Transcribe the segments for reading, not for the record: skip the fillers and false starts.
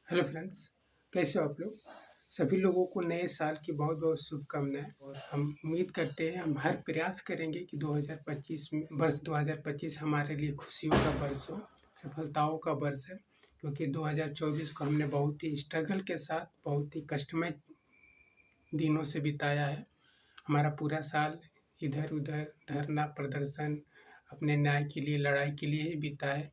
Hello friends, कैसे हो आप लोग? सभी लोगों को नए साल की बहुत बहुत शुभकामनाएं। और हम उम्मीद करते हैं, हम हर प्रयास करेंगे कि 2025 में वर्ष 2025 हमारे लिए खुशियों का वर्ष हो, सफलताओं का वर्ष है। क्योंकि 2024 को हमने बहुत ही स्ट्रगल के साथ, बहुत ही कष्टमय दिनों से बिताया है। हमारा पूरा साल इधर-उधर धरना प्रदर्शन, अपने न्याय के लिए, लड़ाई के लिए ही बीता है।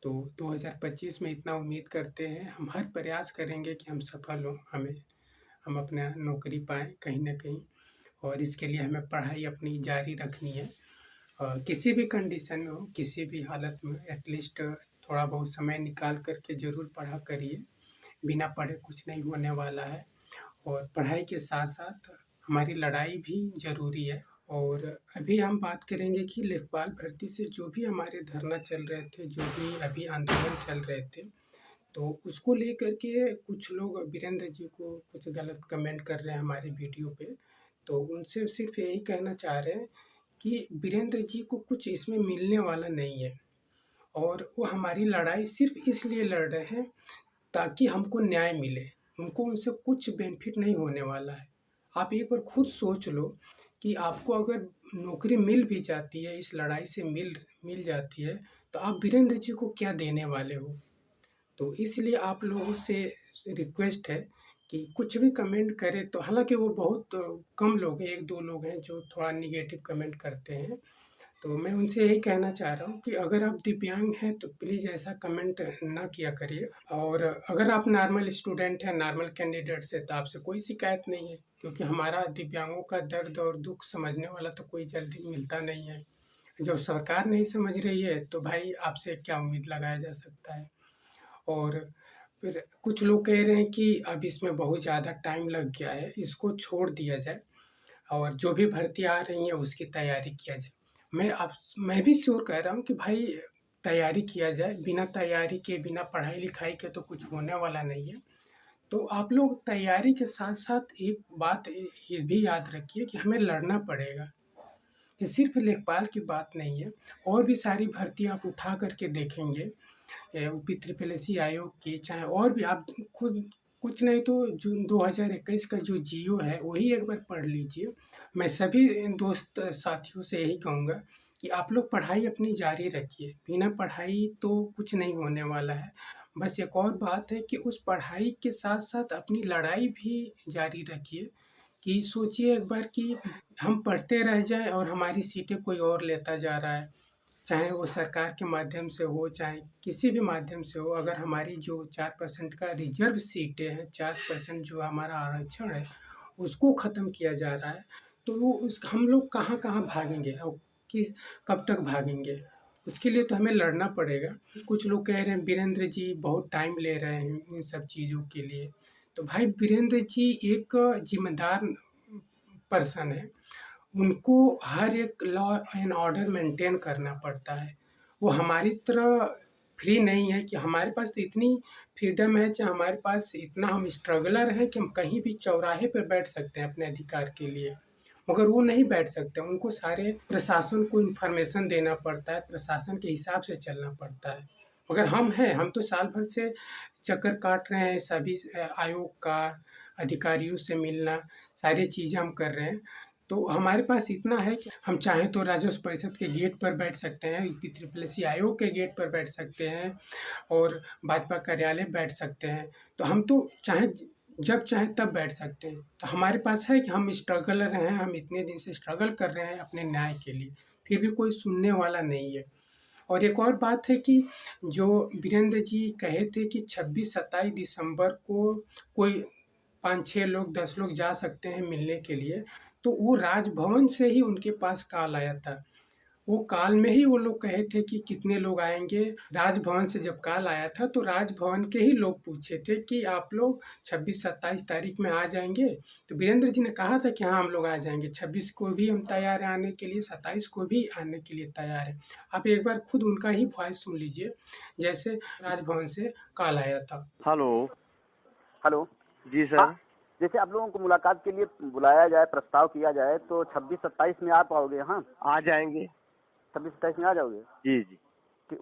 तो 2025 में इतना उम्मीद करते हैं, हम हर प्रयास करेंगे कि हम सफल हों, हम अपना नौकरी पाएँ कहीं न कहीं। और इसके लिए हमें पढ़ाई अपनी जारी रखनी है। किसी भी कंडीशन में हो, किसी भी हालत में एटलीस्ट थोड़ा बहुत समय निकाल कर के ज़रूर पढ़ा करिए। बिना पढ़े कुछ नहीं होने वाला है। और पढ़ाई के साथ-साथ हमारी लड़ाई भी ज़रूरी है। और अभी हम बात करेंगे कि लेखपाल भर्ती से जो भी हमारे धरना चल रहे थे, जो भी अभी आंदोलन चल रहे थे, तो उसको लेकर के कुछ लोग वीरेंद्र जी को कुछ गलत कमेंट कर रहे हैं हमारे वीडियो पे। तो उनसे सिर्फ़ यही कहना चाह रहे हैं कि वीरेंद्र जी को कुछ इसमें मिलने वाला नहीं है। और वो हमारी लड़ाई सिर्फ़ इसलिए लड़ रहे हैं ताकि हमको न्याय मिले। उनको उनसे कुछ बेनिफिट नहीं होने वाला है। आप एक बार खुद सोच लो कि आपको अगर नौकरी मिल भी जाती है, इस लड़ाई से मिल जाती है, तो आप वीरेंद्र जी को क्या देने वाले हो? तो इसलिए आप लोगों से रिक्वेस्ट है कि कुछ भी कमेंट करें, तो हालाँकि वो बहुत कम लोग हैं, 1-2 लोग हैं जो थोड़ा नेगेटिव कमेंट करते हैं। तो मैं उनसे यही कहना चाह रहा हूँ कि अगर आप दिव्यांग हैं तो प्लीज़ ऐसा कमेंट ना किया करिए। और अगर आप नॉर्मल स्टूडेंट हैं, नॉर्मल कैंडिडेट्स हैं, तो आपसे कोई शिकायत नहीं है। क्योंकि हमारा दिव्यांगों का दर्द और दुःख समझने वाला तो कोई जल्दी मिलता नहीं है। जब सरकार नहीं समझ रही है तो भाई आपसे क्या उम्मीद लगाया जा सकता है? और फिर कुछ लोग कह रहे हैं कि अब इसमें बहुत ज़्यादा टाइम लग गया है, इसको छोड़ दिया जाए और जो भी भर्ती आ रही हैं उसकी तैयारी किया जाए। मैं भी श्योर कह रहा हूँ कि भाई तैयारी किया जाए, बिना तैयारी के, बिना पढ़ाई-लिखाई के तो कुछ होने वाला नहीं है। तो आप लोग तैयारी के साथ-साथ एक बात ये भी याद रखिए कि हमें लड़ना पड़ेगा। ये सिर्फ़ लेखपाल की बात नहीं है, और भी सारी भर्ती आप उठा कर के देखेंगे, यूपी ट्रिपल एससी आयोग की, चाहे और भी आप खुद कुछ नहीं तो जून 2021 का जो जीओ है वही एक बार पढ़ लीजिए। मैं सभी दोस्त साथियों से यही कहूँगा कि आप लोग पढ़ाई अपनी जारी रखिए, बिना पढ़ाई तो कुछ नहीं होने वाला है। बस एक और बात है कि उस पढ़ाई के साथ-साथ अपनी लड़ाई भी जारी रखिए। कि सोचिए एक बार कि हम पढ़ते रह जाएँ और हमारी सीटें कोई और लेता जा रहा है। चाहे वो सरकार के माध्यम से हो, चाहे किसी भी माध्यम से हो, अगर हमारी जो 4% का रिज़र्व सीटें हैं, 4% जो हमारा आरक्षण है, उसको ख़त्म किया जा रहा है, तो वो उस हम लोग कहाँ-कहाँ भागेंगे और किस कब तक भागेंगे? उसके लिए तो हमें लड़ना पड़ेगा। कुछ लोग कह रहे हैं वीरेंद्र जी बहुत टाइम ले रहे हैं इन सब चीज़ों के लिए। तो भाई वीरेंद्र जी एक ज़िम्मेदार पर्सन है। उनको हर एक लॉ एंड ऑर्डर मेंटेन करना पड़ता है। वो हमारी तरह फ्री नहीं है कि हमारे पास तो इतनी फ्रीडम है, चाहे हमारे पास इतना हम स्ट्रगलर हैं कि हम कहीं भी चौराहे पे बैठ सकते हैं अपने अधिकार के लिए। मगर वो नहीं बैठ सकते, उनको सारे प्रशासन को इन्फॉर्मेशन देना पड़ता है, प्रशासन के हिसाब से चलना पड़ता है। मगर हम हैं, हम तो साल भर से चक्कर काट रहे हैं, सभी आयोग का, अधिकारियों से मिलना, सारी चीज़ें हम कर रहे हैं। तो हमारे पास इतना है कि हम चाहें तो राजस्व परिषद के गेट पर बैठ सकते हैं, यूपी ट्रिपल एससी आयोग के गेट पर बैठ सकते हैं और भाजपा कार्यालय बैठ सकते हैं। तो हम तो जब चाहें तब बैठ सकते हैं। तो हमारे पास है कि हम स्ट्रगलर हैं, हम इतने दिन से स्ट्रगल कर रहे हैं अपने न्याय के लिए, फिर भी कोई सुनने वाला नहीं है। और एक और बात है कि जो वीरेंद्र जी कहे थे कि 26-27 दिसंबर को कोई 5-6 लोग, 10 लोग जा सकते हैं मिलने के लिए, तो वो राजभवन से ही उनके पास कॉल आया था। वो कॉल में ही वो लोग कहे थे कि कितने लोग आएँगे। राजभवन से जब कॉल आया था तो राजभवन के ही लोग पूछे थे कि आप लोग 26-27 तारीख में आ जाएँगे? तो वीरेंद्र जी ने कहा था कि हाँ, हम लोग आ जाएँगे। 26 को भी हम तैयार हैं आने के लिए, 27 को भी आने के लिए तैयार हैं। आप एक बार खुद उनका ही वॉइस सुन लीजिए, जैसे राजभवन से कॉल आया था। हेलो। हेलो। जी हाँ, सर। जैसे आप लोगों को मुलाकात के लिए बुलाया जाए, प्रस्ताव किया जाए तो 26-27 में आ पाओगे? हाँ, आ जाएंगे। 26-27 में आ जाओगे? जी जी।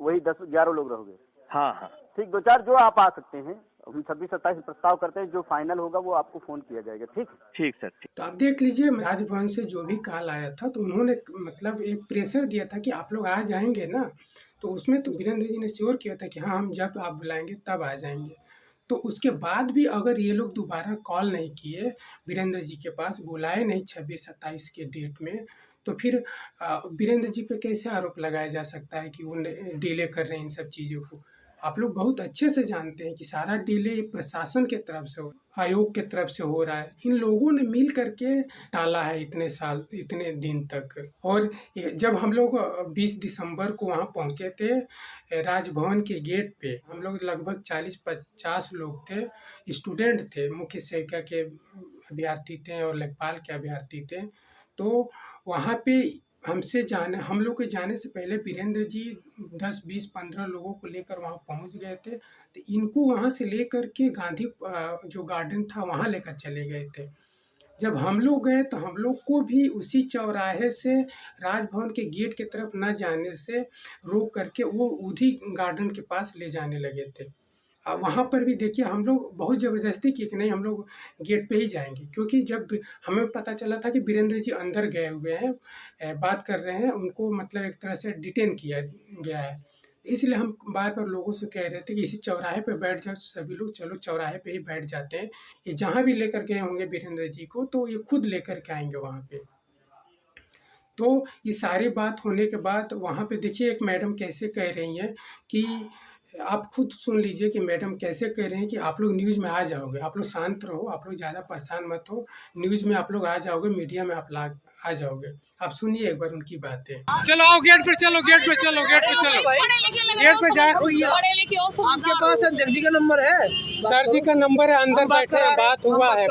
वही 10-11 लोग रहोगे? हाँ हाँ। ठीक, 2-4 जो आप आ सकते हैं। हम 26-27 में प्रस्ताव करते हैं, जो फाइनल होगा वो आपको फ़ोन किया जाएगा, ठीक? ठीक सर, ठीक। तो आप देख लीजिए, राजभवन से जो भी कॉल आया था तो उन्होंने मतलब एक प्रेशर दिया था कि आप लोग आ जाएंगे ना। तो उसमें तो वीरेंद्र जी ने श्योर किया था कि हाँ, हम जब आप बुलाएंगे तब आ जाएंगे। तो उसके बाद भी अगर ये लोग दोबारा कॉल नहीं किए, वीरेंद्र जी के पास बुलाए नहीं 26-27 के डेट में, तो फिर वीरेंद्र जी पे कैसे आरोप लगाया जा सकता है कि वो डिले कर रहे हैं इन सब चीज़ों को। आप लोग बहुत अच्छे से जानते हैं कि सारा डिले प्रशासन के तरफ से आयोग के तरफ से हो रहा है। इन लोगों ने मिल करके टाला है इतने साल, इतने दिन तक। और जब हम लोग 20 दिसंबर को वहाँ पहुँचे थे, राजभवन के गेट पे हम लोग लगभग 40-50 लोग थे, स्टूडेंट थे, मुख्य सेविका के अभ्यर्थी थे और लेखपाल के अभ्यर्थी थे। तो वहाँ पे हम लोग के जाने से पहले वीरेंद्र जी 10, 20, 15 लोगों को लेकर वहाँ पहुँच गए थे। तो इनको वहाँ से लेकर के गांधी जो गार्डन था वहाँ लेकर चले गए थे। जब हम लोग गए तो हम लोग को भी उसी चौराहे से राजभवन के गेट की तरफ न जाने से रोक करके वो उसी गार्डन के पास ले जाने लगे थे। वहाँ पर भी देखिए हम लोग बहुत ज़बरदस्ती किए कि नहीं, हम लोग गेट पे ही जाएंगे, क्योंकि जब हमें पता चला था कि वीरेंद्र जी अंदर गए हुए हैं, बात कर रहे हैं, उनको मतलब एक तरह से डिटेन किया गया है। इसलिए हम बार बार लोगों से कह रहे थे कि इसी चौराहे पे बैठ जाओ सभी लोग, चलो चौराहे पे ही बैठ जाते हैं। ये जहाँ भी लेकर गए होंगे वीरेंद्र जी को तो ये खुद लेकर के आएंगे वहाँ पे। तो ये सारी बात होने के बाद वहाँ पे देखिए एक मैडम कैसे कह रही हैं कि आप खुद सुन लीजिए कि मैडम कैसे कह रहे हैं कि आप लोग न्यूज़ में आ जाओगे, आप लोग शांत रहो, आप लोग ज़्यादा परेशान मत हो, न्यूज़ में आप लोग आ जाओगे, मीडिया में आ जाओगे। आप सुनिए एक बार उनकी बातें। चलो आओ गेट पे, चलो गेट पे चलो, गेट पे चलो, गेट पे जाए। आपके पास सर जी का नंबर है? सर जी का नंबर है, अंदर बैठे हैं, बात हुआ है।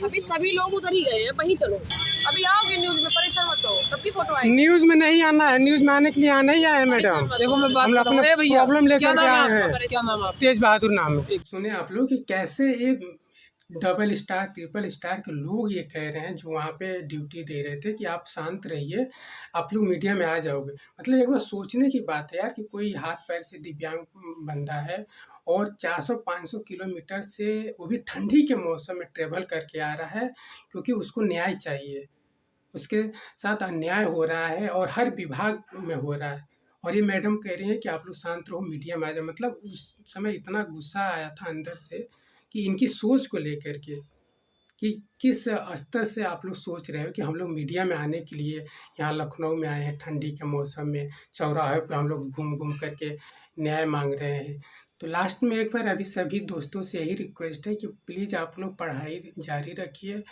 अभी सभी लोग उधर ही गए हैं, वहीं चलो। अभी आओगे न्यूज़ में, परेशान मत हो, तब की फोटो आएगी। न्यूज़ में नहीं आना है, न्यूज़ में आने के लिए आना ही आया है मैडम। देखो मैं बात हम लोग अपना प्रॉब्लम लेकर के आए हैं। क्या नाम है? तेज बहादुर नाम है। सुने आप लोग कि कैसे ये डबल स्टार, ट्रिपल स्टार के लोग ये कह रहे हैं जो वहाँ पे ड्यूटी दे रहे थे कि आप शांत रहिए, आप लोग मीडिया में आ जाओगे। मतलब एक बार सोचने की बात है यार कि कोई हाथ पैर से दिव्यांग बंदा है और 400-500 किलोमीटर से, वो भी ठंडी के मौसम में ट्रेवल करके आ रहा है, क्योंकि उसको न्याय चाहिए। उसके साथ अन्याय हो रहा है और हर विभाग में हो रहा है। और ये मैडम कह रही हैं कि आप लोग शांत रहो, मीडिया में आ जाओ। मतलब उस समय इतना गुस्सा आया था अंदर से कि इनकी सोच को लेकर के, कि किस स्तर से आप लोग सोच रहे हो कि हम लोग मीडिया में आने के लिए यहाँ लखनऊ में आए हैं, ठंडी के मौसम में चौराहे पे हम लोग घूम घूम करके न्याय मांग रहे हैं। तो लास्ट में एक बार अभी सभी दोस्तों से यही रिक्वेस्ट है कि प्लीज़ आप लोग पढ़ाई जारी रखिए।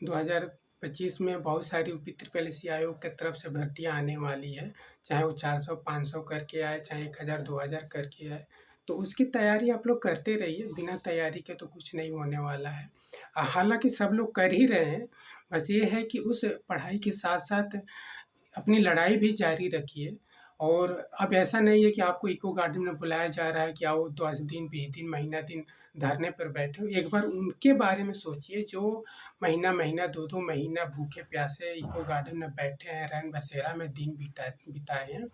2025 में बहुत सारी यूपी ट्रिपल एस सी आयोग की तरफ से भर्तियां आने वाली है, चाहे वो 400-500 करके आए, चाहे 1000-2000 करके आए। तो उसकी तैयारी आप लोग करते रहिए, बिना तैयारी के तो कुछ नहीं होने वाला है। हालांकि सब लोग कर ही रहे हैं, बस ये है कि उस पढ़ाई के साथ साथ अपनी लड़ाई भी जारी रखिए। और अब ऐसा नहीं है कि आपको इको गार्डन में बुलाया जा रहा है कि आओ 10 दिन, 20 दिन, महीना दिन धरने पर बैठे हो। एक बार उनके बारे में सोचिए जो महीना, 2-2 महीना भूखे प्यासे इको गार्डन में बैठे हैं, रैन बसेरा में दिन बिताए हैं।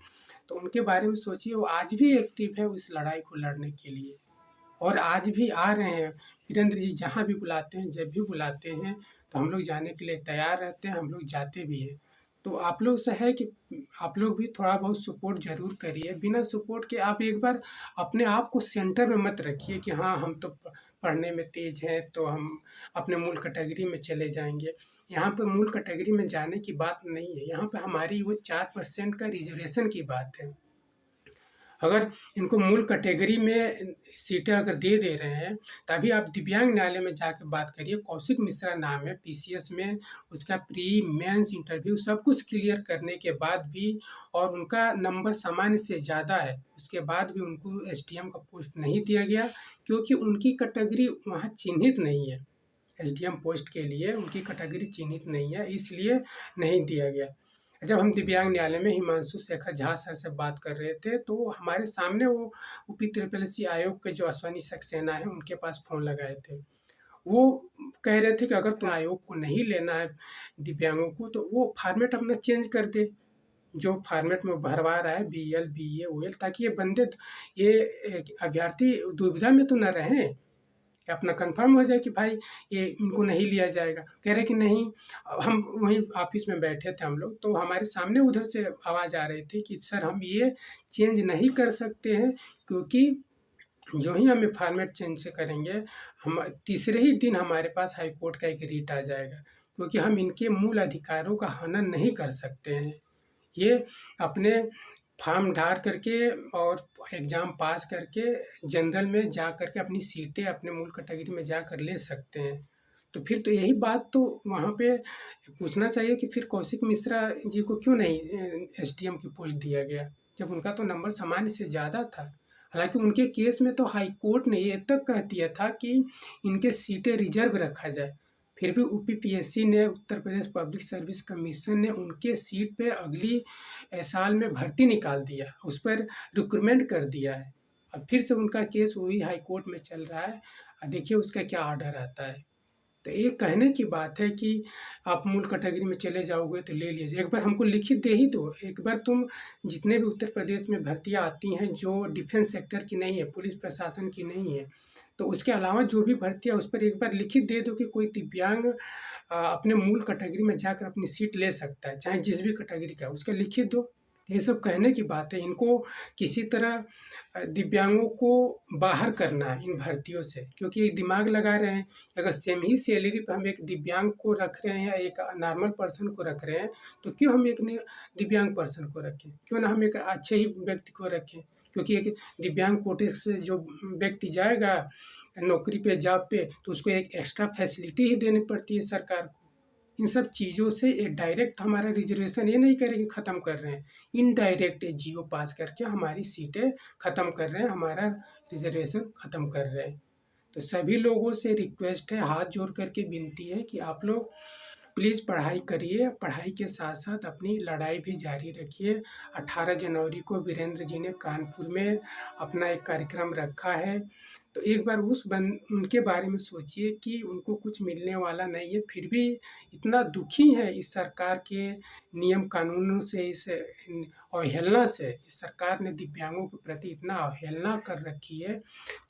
तो उनके बारे में सोचिए, वो आज भी एक्टिव है उस लड़ाई को लड़ने के लिए, और आज भी आ रहे हैं। वीरेंद्र जी जहाँ भी बुलाते हैं, जब भी बुलाते हैं तो हम लोग जाने के लिए तैयार रहते हैं, हम लोग जाते भी हैं। तो आप लोग से है कि आप लोग भी थोड़ा बहुत सपोर्ट ज़रूर करिए। बिना सपोर्ट के आप एक बार अपने आप को सेंटर में मत रखिए कि हाँ, हम तो पढ़ने में तेज़ हैं तो हम अपने मूल कैटेगरी में चले जाएंगे। यहाँ पे मूल कैटेगरी में जाने की बात नहीं है, यहाँ पे हमारी वो 4% का रिजर्वेशन की बात है। अगर इनको मूल कैटेगरी में सीटें अगर दे रहे हैं, तभी आप दिव्यांग न्यायालय में जाकर बात करिए। कौशिक मिश्रा नाम है, पीसीएस में उसका प्री मेंस इंटरव्यू सब कुछ क्लियर करने के बाद भी, और उनका नंबर सामान्य से ज़्यादा है, उसके बाद भी उनको एसडीएम का पोस्ट नहीं दिया गया, क्योंकि उनकी कैटेगरी वहाँ चिन्हित नहीं है। एसडीएम पोस्ट के लिए उनकी कैटेगरी चिन्हित नहीं है, इसलिए नहीं दिया गया। जब हम दिव्यांग न्यायालय में हिमांशु शेखर झा सर से बात कर रहे थे, तो हमारे सामने वो यूपी ट्रिपल एस सी आयोग के जो अश्वनी सक्सेना है, उनके पास फ़ोन लगाए थे। वो कह रहे थे कि अगर तुम आयोग को नहीं लेना है दिव्यांगों को, तो वो फॉर्मेट अपना चेंज कर दे। जो फॉर्मेट में भरवा रहा है BL, BA, OL, ताकि ये अभ्यर्थी दुविधा में तो न रहें, कि अपना कंफर्म हो जाए कि भाई ये इनको नहीं लिया जाएगा। कह रहे कि नहीं, हम वहीं ऑफिस में बैठे थे हम लोग, तो हमारे सामने उधर से आवाज़ आ रही थी कि सर हम ये चेंज नहीं कर सकते हैं, क्योंकि जो ही हमें फॉर्मेट चेंज करेंगे, हम तीसरे ही दिन हमारे पास हाई कोर्ट का एक रिट आ जाएगा, क्योंकि हम इनके मूल अधिकारों का हनन नहीं कर सकते हैं। ये अपने फॉर्म भर करके और एग्ज़ाम पास करके जनरल में जा करके अपनी सीटें अपने मूल कैटेगरी में जाकर ले सकते हैं। तो फिर तो यही बात तो वहाँ पे पूछना चाहिए कि फिर कौशिक मिश्रा जी को क्यों नहीं SDM की पोस्ट दिया गया, जब उनका तो नंबर सामान्य से ज़्यादा था। हालांकि उनके केस में तो हाई कोर्ट ने ये तक कह दिया था कि इनके सीटें रिजर्व रखा जाए, फिर भी UPPSC ने, Uttar Pradesh public service commission ने उनके सीट पे अगली साल में भर्ती निकाल दिया, उस पर रिक्रूटमेंट कर दिया है। अब फिर से उनका केस वही हाई कोर्ट में चल रहा है, देखिए उसका क्या ऑर्डर आता है। तो ये कहने की बात है कि आप मूल कैटेगरी में चले जाओगे तो ले लीजिए, एक बार हमको लिखित दे ही दो। एक बार तुम जितने भी उत्तर प्रदेश में भर्तियाँ आती हैं जो डिफेंस सेक्टर की नहीं है, पुलिस प्रशासन की नहीं है, तो उसके अलावा जो भी भर्तियाँ उस पर एक बार लिखित दे दो कि कोई दिव्यांग अपने मूल कैटेगरी में जाकर अपनी सीट ले सकता है, चाहे जिस भी कैटेगरी का, उसका लिखित दो। ये सब कहने की बात है। इनको किसी तरह दिव्यांगों को बाहर करना है इन भर्तियों से, क्योंकि ये दिमाग लगा रहे हैं अगर सेम ही सैलरी पर हम एक दिव्यांग को रख रहे हैं या एक नॉर्मल पर्सन को रख रहे हैं, तो क्यों हम एक दिव्यांग पर्सन को रखें, क्यों ना हम एक अच्छे ही व्यक्ति को रखें। क्योंकि एक दिव्यांग कोटे से जो व्यक्ति जाएगा नौकरी पे, जॉब पे, तो उसको एक एक्स्ट्रा फैसिलिटी ही देनी पड़ती है सरकार को। इन सब चीज़ों से ये डायरेक्ट हमारा रिजर्वेशन ये नहीं करेंगे ख़त्म कर रहे हैं, इनडायरेक्ट GO पास करके हमारी सीटें ख़त्म कर रहे हैं, हमारा रिजर्वेशन ख़त्म कर रहे हैं। तो सभी लोगों से रिक्वेस्ट है, हाथ जोड़ करके विनती है कि आप लोग प्लीज़ पढ़ाई करिए, पढ़ाई के साथ साथ अपनी लड़ाई भी जारी रखिए। 18 जनवरी को वीरेंद्र जी ने कानपुर में अपना एक कार्यक्रम रखा है, तो एक बार उनके बारे में सोचिए कि उनको कुछ मिलने वाला नहीं है, फिर भी इतना दुखी है इस सरकार के नियम कानूनों से, इस अवहेलना से। इस सरकार ने दिव्यांगों के प्रति इतना अवहेलना कर रखी है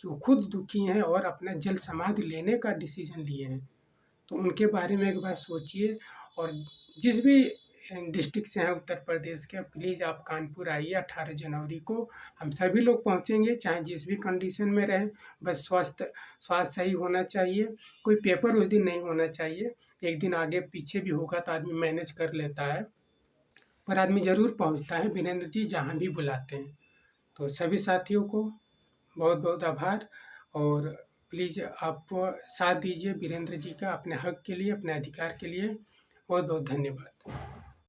कि वो खुद दुखी हैं और अपना जल समाधि लेने का डिसीजन लिए हैं। तो उनके बारे में एक बार सोचिए, और जिस भी डिस्ट्रिक्ट से हैं उत्तर प्रदेश के, प्लीज़ आप कानपुर आइए 18 जनवरी को। हम सभी लोग पहुंचेंगे, चाहे जिस भी कंडीशन में रहें, बस स्वास्थ्य सही होना चाहिए। कोई पेपर उस दिन नहीं होना चाहिए, एक दिन आगे पीछे भी होगा तो आदमी मैनेज कर लेता है, पर आदमी ज़रूर पहुंचता है वीरेंद्र जी जहां भी बुलाते हैं। तो सभी साथियों को बहुत बहुत आभार, और प्लीज़ आप साथ दीजिए वीरेंद्र जी का अपने हक के लिए, अपने अधिकार के लिए। बहुत बहुत धन्यवाद।